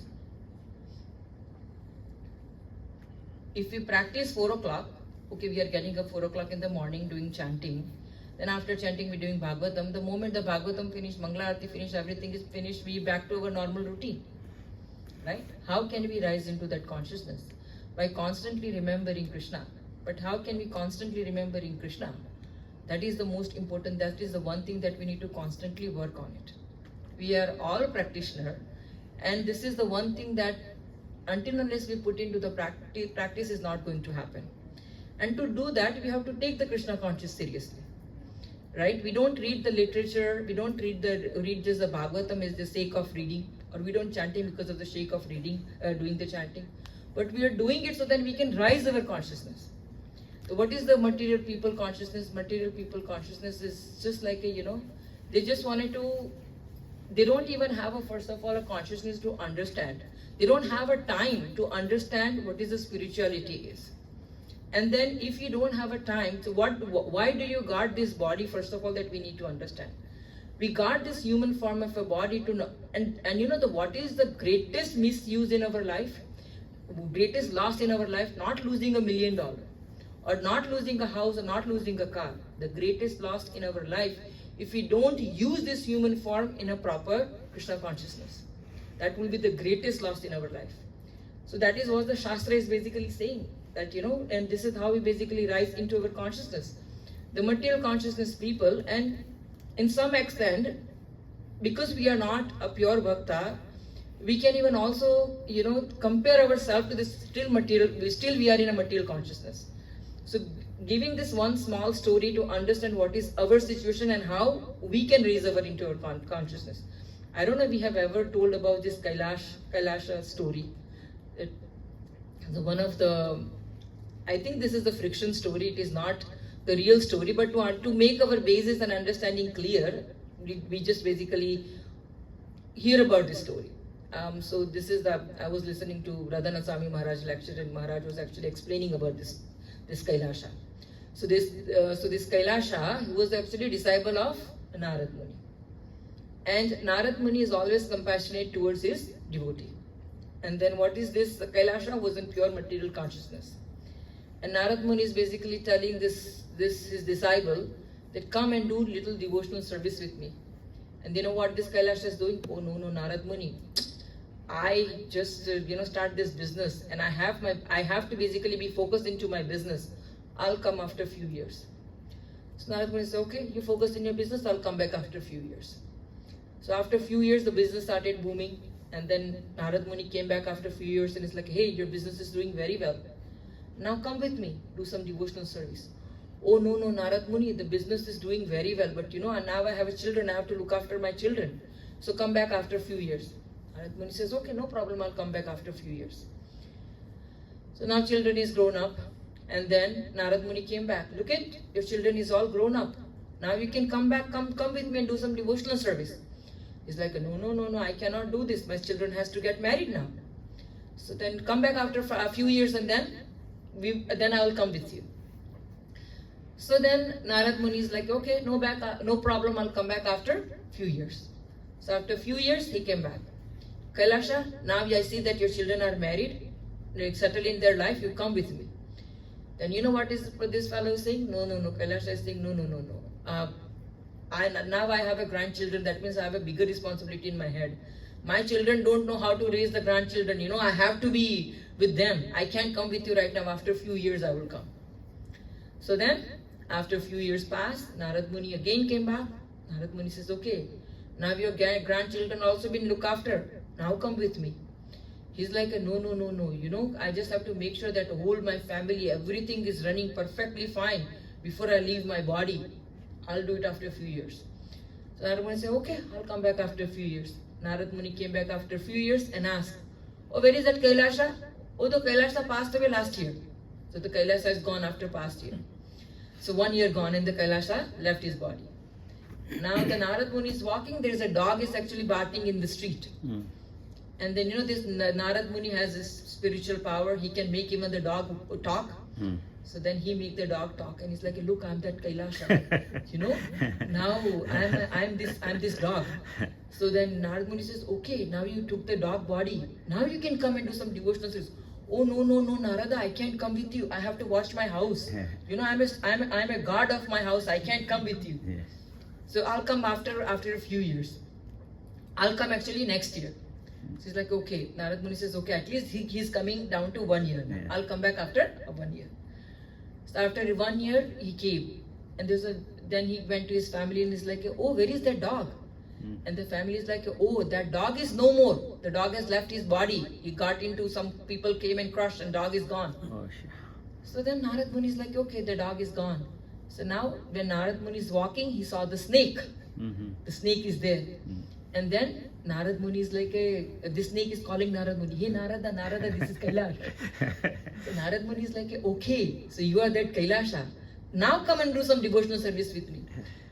A: If we practice 4 o'clock, okay, we are getting up 4 o'clock in the morning doing chanting. Then after chanting, we're doing Bhagavatam. The moment the Bhagavatam finished, Mangala Arati finished, everything is finished, we back to our normal routine. Right? How can we rise into that consciousness? By constantly remembering Krishna. But how can we constantly remember in Krishna? That is the most important, that is the one thing that we need to constantly work on it. We are all practitioners, and this is the one thing that until unless we put into the practice is not going to happen. And to do that, we have to take the Krishna conscious seriously. right? We don't read the literature, we don't read just the Bhagavatam is the sake of reading, or we don't chanting because of the sake of reading, doing the chanting, but we are doing it so that we can rise our consciousness. So what is the material people consciousness? Material people consciousness is just like a, they just wanted to, they don't even have first of all, a consciousness to understand. They don't have a time to understand what is the spirituality is. And then if you don't have a time, so why do you guard this body, first of all, that we need to understand? We guard this human form of a body to know, and what is the greatest misuse in our life? Greatest loss in our life, not losing $1 million, or not losing a house, or not losing a car. The greatest loss in our life, if we don't use this human form in a proper Krishna consciousness. That will be the greatest loss in our life. So that is what the Shastra is basically saying. That, and this is how we basically rise into our consciousness. The material consciousness people, and in some extent, because we are not a pure bhakta, we can even also, compare ourselves to this still we are in a material consciousness. So giving this one small story to understand what is our situation and how we can raise into our consciousness. I don't know if we have ever told about this Kailasha story. I think this is the friction story. It is not the real story, but to make our basis and understanding clear, we just basically hear about this story. So this is I was listening to Radhanath Swami Maharaj lecture, and Maharaj was actually explaining about this Kailasha. So this Kailasha, he was actually a disciple of Narad Muni. And Narad Muni is always compassionate towards his devotee. And then what is this? Kailasha was in pure material consciousness. And Narad Muni is basically telling his disciple that come and do little devotional service with me. And you know what this Kailasha is doing? Oh no, Narad Muni, I just start this business, and I have to basically be focused into my business. I'll come after a few years. So Narad Muni says, okay, you focus in your business, I'll come back after a few years. So after a few years, the business started booming, and then Narad Muni came back after a few years and it's like, hey, your business is doing very well. Now come with me, do some devotional service. Oh no, Narad Muni, the business is doing very well, but now I have children, I have to look after my children. So come back after a few years. Narad Muni says, okay, no problem, I'll come back after a few years. So now children is grown up, and then Narad Muni came back. Look at, your children is all grown up. Now you can come back, come with me and do some devotional service. He's like, no, I cannot do this. My children has to get married now. So then come back after a few years, and then I will come with you. So then Narad Muni is like, okay, no problem, I'll come back after a few years. So after a few years, he came back. Kailasha, now I see that your children are married, they settle in their life, you come with me. Then you know what this fellow is saying? No, Kailasha is saying, no. Now I have a grandchildren, that means I have a bigger responsibility in my head. My children don't know how to raise the grandchildren, I have to be with them. I can't come with you right now, after a few years I will come. So then, after a few years passed, Narad Muni again came back. Narad Muni says, okay, now your grandchildren also been looked after, now come with me. He's like, no, I just have to make sure that whole my family, everything is running perfectly fine before I leave my body. I'll do it after a few years. So Narad Muni said, okay, I'll come back after a few years. Narad Muni came back after a few years and asked, oh, where is that Kailasha? Oh, the Kailasha passed away last year. So the Kailasha is gone after past year. So 1 year gone and the Kailasha left his body. Now the Narad Muni is walking, there is a dog is actually barking in the street. And then this Narad Muni has this spiritual power, he can make even the dog talk. So then he make the dog talk, and he's like, look, I'm that Kailasha. Now I'm this dog. So then Narad Muni says, okay, now you took the dog body. Now you can come and do some devotional service. Oh no, Narada, I can't come with you. I have to watch my house. I'm a guard of my house. I can't come with you.
B: Yes.
A: So I'll come after a few years. I'll come actually next year. So he's like, okay. Narad Muni says, okay, at least he's coming down to 1 year now.
B: Yeah.
A: I'll come back after 1 year. So after 1 year, he came. And then he went to his family and he's like, oh, where is that dog? And the family is like, oh, that dog is no more. The dog has left his body. He got into, some people came and crushed, and dog is gone.
B: Oh, shit.
A: So then Narad Muni is like, okay, the dog is gone. So now when Narad Muni is walking, he saw the snake. The snake is there. And then Narad Muni is like the snake is calling Narad Muni, hey Narada, Narada, this is Kailash. So Narad Muni is like, okay, so you are that Kailasha. Now come and do some devotional service with me.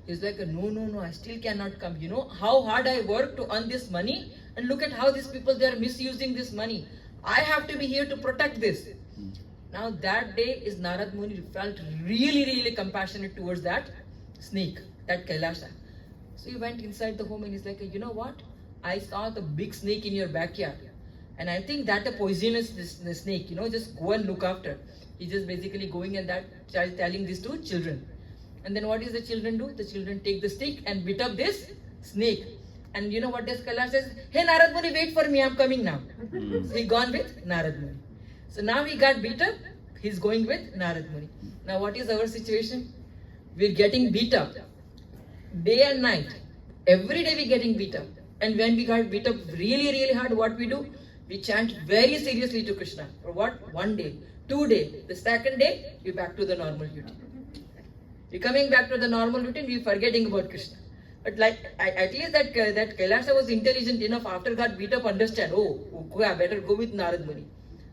A: He's like, no, I still cannot come. You know how hard I work to earn this money, and look at how these people, they are misusing this money. I have to be here to protect this. Now that day is Narad Muni felt really compassionate towards that snake, that Kailasha. So he went inside the home and he's like, you know what? I saw the big snake in your backyard. And I think that a poisonous snake, just go and look after. He's just basically going and that child telling this to children. And then what does the children do? The children take the stick and beat up this snake. And you know what this Kailash says? Hey Narad Muni, wait for me, I'm coming now. So he gone with Narad Muni. So now he got beat up, he's going with Narad Muni. Now what is our situation? We're getting beat up. Day and night. Every day we're getting beat up. And when we got beat up really hard, what we do? We chant very seriously to Krishna. For what? 1 day, 2 days. The second day, we're back to the normal routine. We're coming back to the normal routine, we're forgetting about Krishna. But at least that Kailasha was intelligent enough after got beat up, understand, I better go with Narad Muni.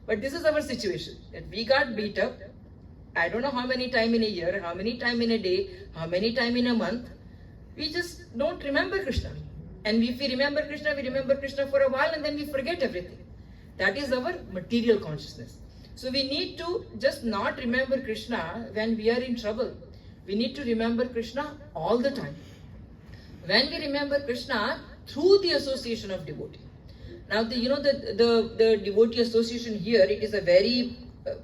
A: But this is our situation, that we got beat up, I don't know how many times in a year, how many times in a day, how many times in a month, we just don't remember Krishna. And if we remember Krishna for a while and then we forget everything. That is our material consciousness. So we need to just not remember Krishna when we are in trouble. We need to remember Krishna all the time. When we remember Krishna through the association of devotee. Now, the devotee association here, it is a very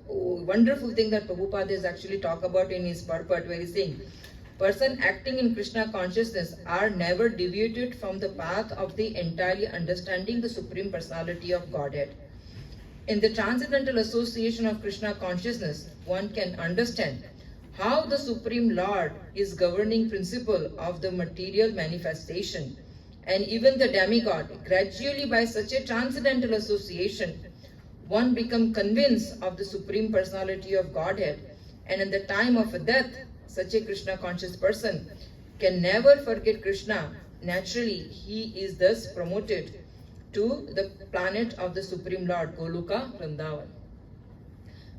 A: wonderful thing that Prabhupada is actually talk about in his purport, where he's saying, person acting in Krishna consciousness are never deviated from the path of the entirely understanding the Supreme Personality of Godhead. In the transcendental association of Krishna consciousness, one can understand how the Supreme Lord is governing principle of the material manifestation, and even the demigod. Gradually, by such a transcendental association, one becomes convinced of the Supreme Personality of Godhead, and in the time of death, such a Krishna conscious person can never forget Krishna. Naturally, he is thus promoted to the planet of the Supreme Lord, Goloka Vrindavan.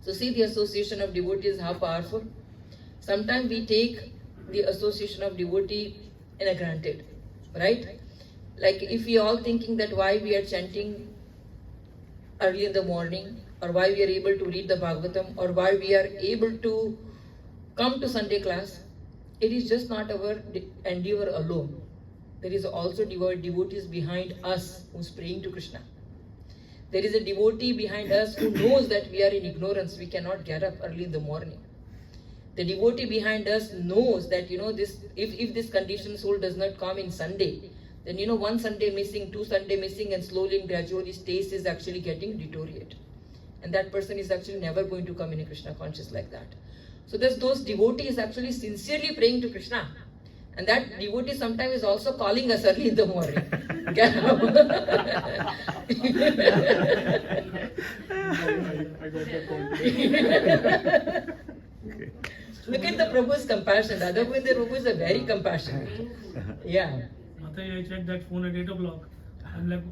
A: So see the association of devotees, how powerful. Sometimes we take the association of devotee in a granted, right? Like if we all thinking that why we are chanting early in the morning, or why we are able to read the Bhagavatam, or why we are able to come to Sunday class, it is just not our endeavor alone. There is also devotees behind us who's praying to Krishna. There is a devotee behind us who knows that we are in ignorance, we cannot get up early in the morning. The devotee behind us knows that, if this conditioned soul does not come in Sunday, then, 1 Sunday missing, 2 Sunday missing, and slowly and gradually his taste is actually getting deteriorated. And that person is actually never going to come in a Krishna conscious like that. So those devotees actually sincerely praying to Krishna. And that devotee sometimes is also calling us early in the morning. Get up.
C: I got that point.
A: Look at the Prabhu's compassion. Radhagovinda Prabhu is a very compassionate. Yeah.
E: Mataji, I checked that phone at 8 o'clock. I'm like,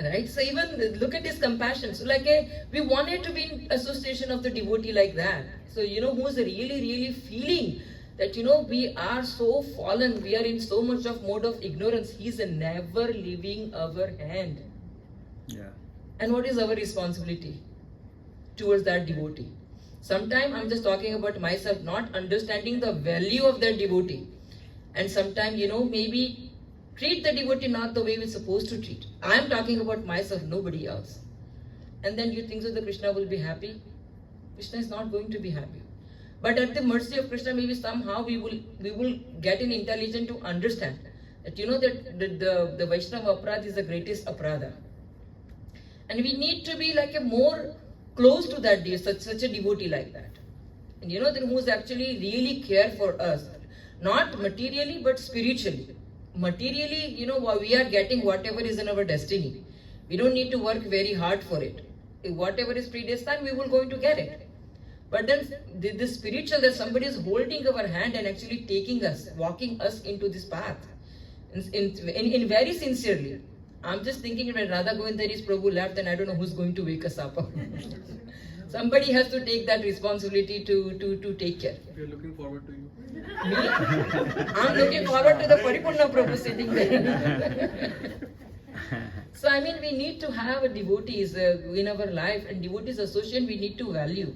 A: right? So even look at his compassion. So we wanted to be in association of the devotee like that. So who's really feeling that we are so fallen, we are in so much of mode of ignorance. He's never leaving our hand.
B: Yeah.
A: And what is our responsibility towards that devotee? Sometimes I'm just talking about myself, not understanding the value of that devotee. And sometimes, maybe treat the devotee not the way we're supposed to treat. I'm talking about myself, nobody else. And then you think so that Krishna will be happy? Krishna is not going to be happy. But at the mercy of Krishna, maybe somehow we will get an intelligence to understand that that the Vaishnava aparadha is the greatest aparadha. And we need to be like a more close to that such a devotee like that. And then who's actually really care for us. Not materially, but spiritually. Materially, we are getting whatever is in our destiny. We don't need to work very hard for it. If whatever is predestined, we will going to get it. But then the spiritual, that somebody is holding our hand and actually taking us, walking us into this path, in very sincerely. I'm just thinking when Radha Govindari's Prabhu left, then I don't know who's going to wake us up. Somebody has to take that responsibility to take care.
C: We are looking forward to you.
A: Me? I'm looking forward to the Paripurna Prabhu sitting there. So I mean, we need to have a devotees in our life, and devotees association we need to value.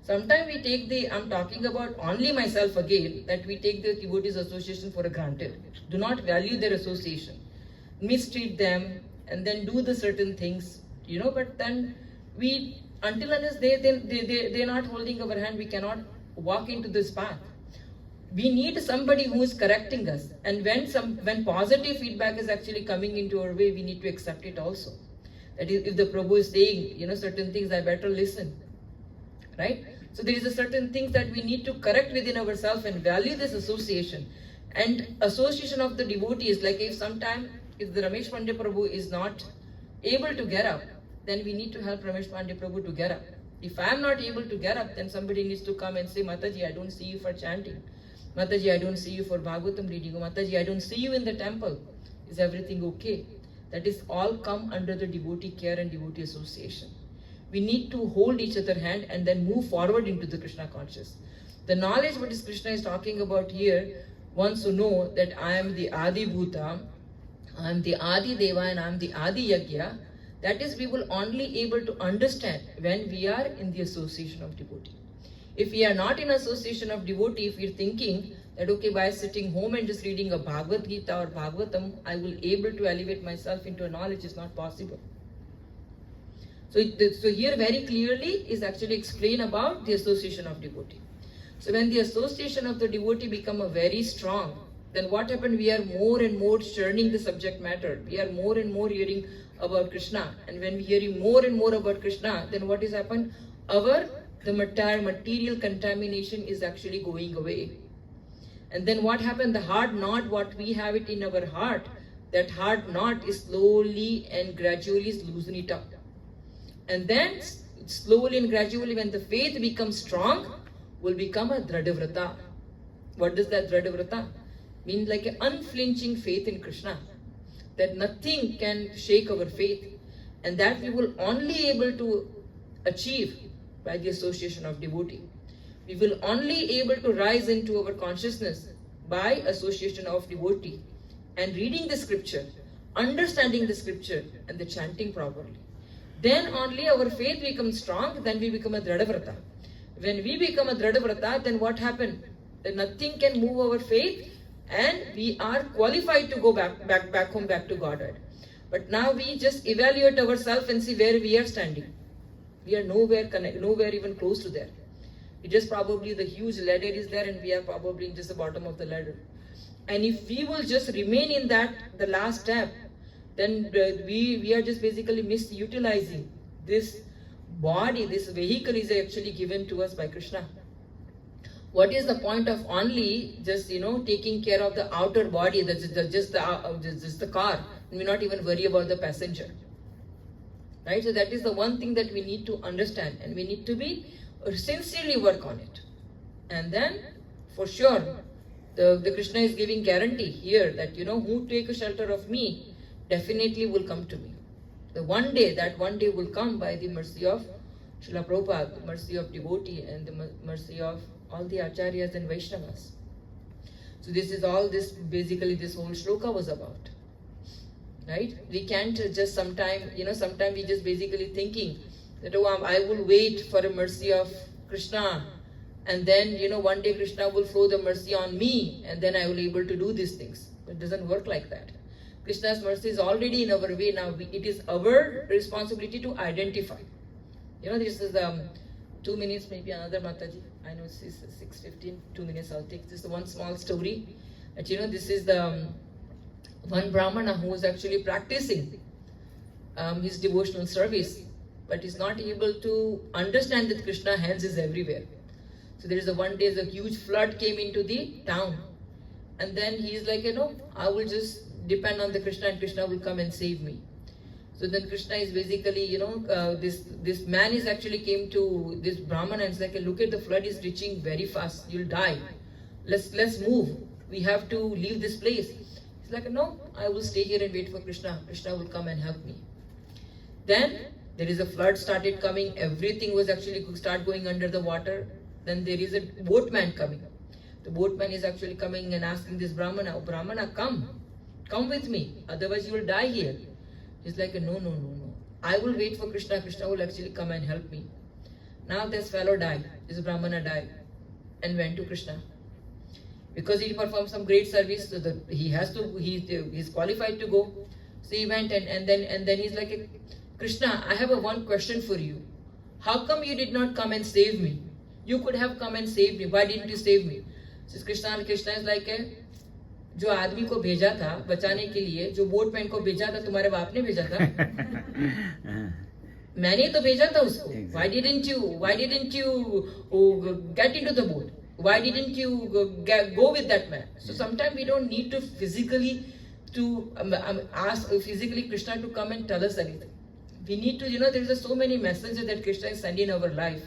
A: Sometimes we take I'm talking about only myself again, that we take the devotees association for granted. Do not value their association. Mistreat them and then do the certain things, but then we, until unless they're not holding our hand, we cannot walk into this path. We need somebody who is correcting us, and when positive feedback is actually coming into our way, we need to accept it also. That is, if the Prabhu is saying, certain things, I better listen, right? So there is a certain things that we need to correct within ourselves and value this association. And association of the devotees, like if the Ramesh Pandey Prabhu is not able to get up, then we need to help Ramesh Pandey Prabhu to get up. If I am not able to get up, then somebody needs to come and say, Mataji, I don't see you for chanting. Mataji, I don't see you for Bhagavatam reading. Mataji, I don't see you in the temple. Is everything okay? That is all come under the devotee care and devotee association. We need to hold each other's hand and then move forward into the Krishna conscious. The knowledge what is Krishna is talking about here, wants to know that I am the Adi Bhuta, I am the Adi Deva, and I am the Adi Yagya. That is, we will only able to understand when we are in the association of devotee. If we are not in association of devotee, if we are thinking that okay, by sitting home and just reading a Bhagavad Gita or Bhagavatam, I will able to elevate myself into a knowledge, is not possible. So here very clearly is actually explain about the association of devotee. So when the association of the devotee become a very strong, then what happened? We are more and more churning the subject matter. We are more and more hearing about Krishna. And when we hearing more and more about Krishna, then what is happened? The material contamination is actually going away. And then what happened? The hard knot, what we have it in our heart, that hard knot is slowly and gradually loosen it up. And then slowly and gradually, when the faith becomes strong, will become a Dhradavrata. What does that Dhradavrata mean? Like an unflinching faith in Krishna, that nothing can shake our faith, and that we will only able to achieve by the association of devotee. We will only able to rise into our consciousness by association of devotee and reading the scripture, understanding the scripture, and the chanting properly. Then only our faith becomes strong, then we become a Dhradavrata. When we become a Dhradavrata, then what happened? Then nothing can move our faith, and we are qualified to go back home, back to Godhead. But now we just evaluate ourselves and see where we are standing. We are nowhere even close to there. It just probably the huge ladder is there, and we are probably in just the bottom of the ladder. And if we will just remain in that, the last step, then we are just basically misutilizing this body. This vehicle is actually given to us by Krishna. What is the point of only just taking care of the outer body, just the car, and we not even worry about the passenger, right? So that is the one thing that we need to understand, and we need to be sincerely work on it. And then for sure the Krishna is giving guarantee here that who take a shelter of me definitely will come to me. That one day will come by the mercy of Srila Prabhupada, the mercy of devotee, and the mercy of all the acharyas and Vaishnavas. So this is all basically this whole shloka was about, right? We can't just sometime we just basically thinking that I will wait for a mercy of Krishna, and then one day Krishna will flow the mercy on me, and then I will be able to do these things. It doesn't work like that. Krishna's mercy is already in our way now. It is our responsibility to identify. This is 2 minutes, maybe another Mataji. I know it's 6:15. 2 minutes I'll take. Just one small story. That this is the one Brahmana who is actually practicing his devotional service, but is not able to understand that Krishna hands is everywhere. So there is one day a huge flood came into the town, and then he is like, I will just depend on the Krishna, and Krishna will come and save me. So then Krishna is basically, this man is actually came to this Brahman and said, look at the flood is reaching very fast, you'll die. Let's move. We have to leave this place. He's like, no, I will stay here and wait for Krishna. Krishna will come and help me. Then there is a flood started coming. Everything was actually start going under the water. Then there is a boatman coming. The boatman is actually coming and asking this Brahmana, oh, Brahmana, come with me. Otherwise you will die here. He's like, no. I will wait for Krishna. Krishna will actually come and help me. Now this fellow died. This Brahmana died and went to Krishna. Because he performed some great service, so that he's qualified to go. So he went and then he's like, Krishna, I have one question for you. How come you did not come and save me? You could have come and saved me. Why didn't you save me? So Krishna is like, जो आदमी को भेजा था बचाने के लिए, जो boatman को भेजा था, तुम्हारे बाप ने भेजा था. मैंने तो भेजा था उसको. Why didn't you get into the boat? Why didn't you go with that man? So sometimes we don't need to physically ask Krishna to come and tell us anything. We need to, there is so many messages that Krishna is sending in our life.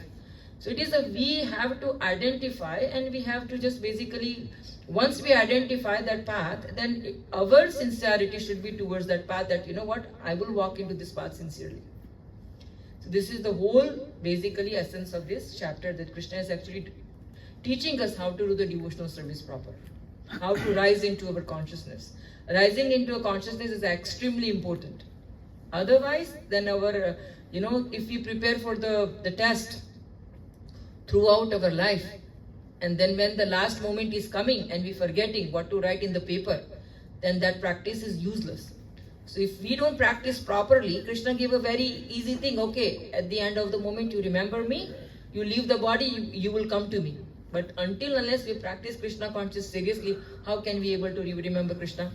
A: So it is we have to identify, and we have to just basically, once we identify that path, then our sincerity should be towards that path, that I will walk into this path sincerely. So this is the whole basically essence of this chapter, that Krishna is actually teaching us how to do the devotional service proper, how to rise into our consciousness. Rising into a consciousness is extremely important. Otherwise, then our, if we prepare for the test throughout our life, and then when the last moment is coming and we forgetting what to write in the paper, then that practice is useless. So if we don't practice properly, Krishna gave a very easy thing. Okay, at the end of the moment you remember me, you leave the body, you will come to me. But unless we practice Krishna consciousness seriously, how can we able to remember Krishna?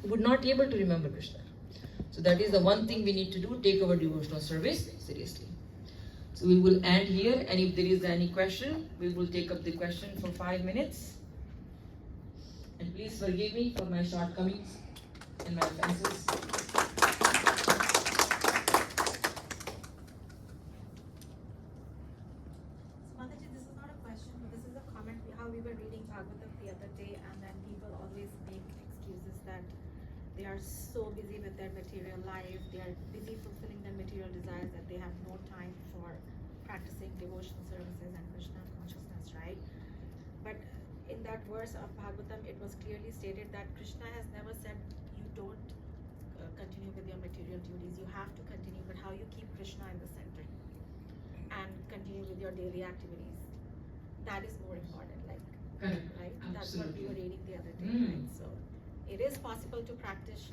A: We would not be able to remember Krishna. So that is the one thing we need to do, take our devotional service seriously. So we will end here, and if there is any question, we will take up the question for 5 minutes. And please forgive me for my shortcomings and my offenses.
D: Mataji, this is not a question, but this is a comment. How we were reading Bhagavatam the other day, and then people always make excuses that they are so busy with their material life, they are busy fulfilling their material desires, that they have no time for practicing devotional services and Krishna consciousness, right? But in that verse of Bhagavatam, it was clearly stated that Krishna has never said you don't continue with your material duties. You have to continue, but how you keep Krishna in the center and continue with your daily activities, that is more important.
A: Correct.
D: Right? That's what we were reading the other day, right? So it is possible to practice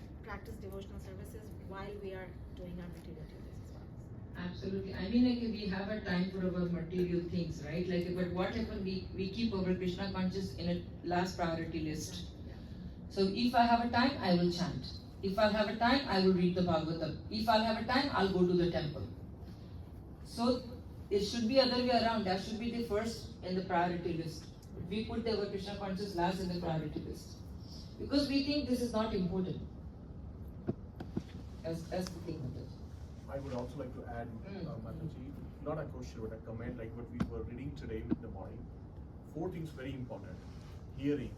D: devotional services while we are doing our material duties as well.
A: Absolutely. I mean, we have a time for our material things, right? But what happens, we keep our Krishna conscious in a last priority list. So if I have a time, I will chant. If I'll have a time, I will read the Bhagavatam. If I'll have a time, I'll go to the temple. So it should be other way around. That should be the first in the priority list. We put our Krishna conscious last in the priority list, because we think this is not important. That's the thing with it.
C: I would also like to add, Mataji, not a question but a comment, like what we were reading today in the morning. 4 things very important: hearing,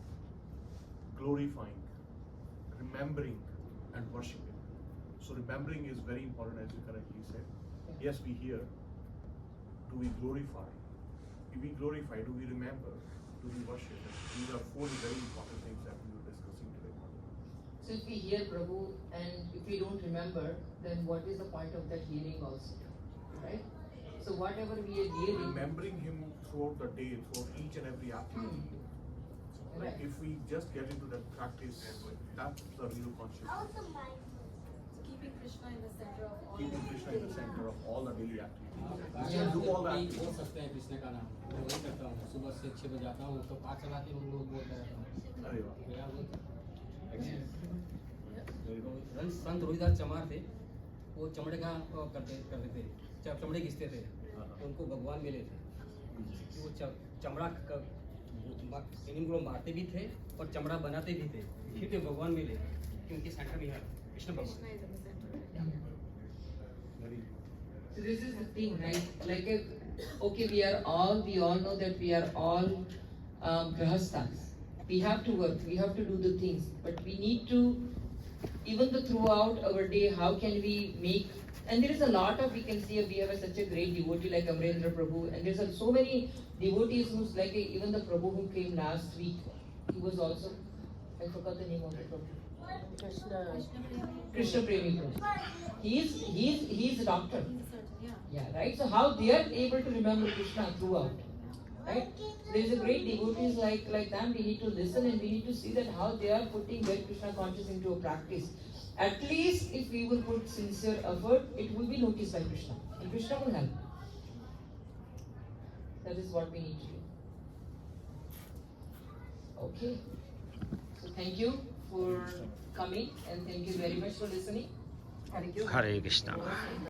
C: glorifying, remembering, and worshiping. So remembering is very important, as you correctly said. Yes, we hear. Do we glorify? If we glorify, do we remember? Do we worship? These are 4 very important things that we were discussing today.
A: So if we hear Prabhu and if we don't remember, then what is the point of that hearing also, right? So whatever we are hearing,
C: Remembering him throughout the day, throughout each and every activity.
A: right.
C: If we just get into that practice, that's the real consciousness.
D: So keeping Krishna in the center of all
C: Keeping Krishna in the center of all the daily activities.
J: बोल
C: We can do all the activities.
J: सकते हैं कृष्ण का नाम मैं वही करता हूँ सुबह से 6 बजे आता हूँ तो 5 चला के हम लोग बोलते रहता हूँ
C: अरे वाह।
J: मेरा वो तो संत रोहिदास चमार थे वो चमड़े का करते थे चमड़े घिसते थे उनको भगवान मिले थे वो चमड़ा इनको मारते भी थे और चमड़ा बनाते भी थे फिर तो भगवान मिले क्योंकि सेंटर में है कृष्ण भगवान।
D: Krishna is in the center.
C: Very
A: So this is the thing, right? Like, okay, we all know that we are all grahasthas. We have to work, we have to do the things, but we need to, even though throughout our day, how can we make, and there is a lot of, we can see, we have such a great devotee like Amrendra Prabhu, and there's so many devotees who's like, even the Prabhu who came last week, he was also, I forgot the name of the Prabhu. Krishna Premi Prabhu. He's a doctor.
D: He's a surgeon, yeah.
A: Yeah, right? So how they are able to remember Krishna throughout, right? There is a great devotees like them. We need to listen and we need to see that how they are putting their Krishna consciousness into a practice. At least if we will put sincere effort, it will be noticed by Krishna, and Krishna will help. That is what we need to do. Okay. So thank you for coming and thank you very much for listening.
B: Hare Krishna.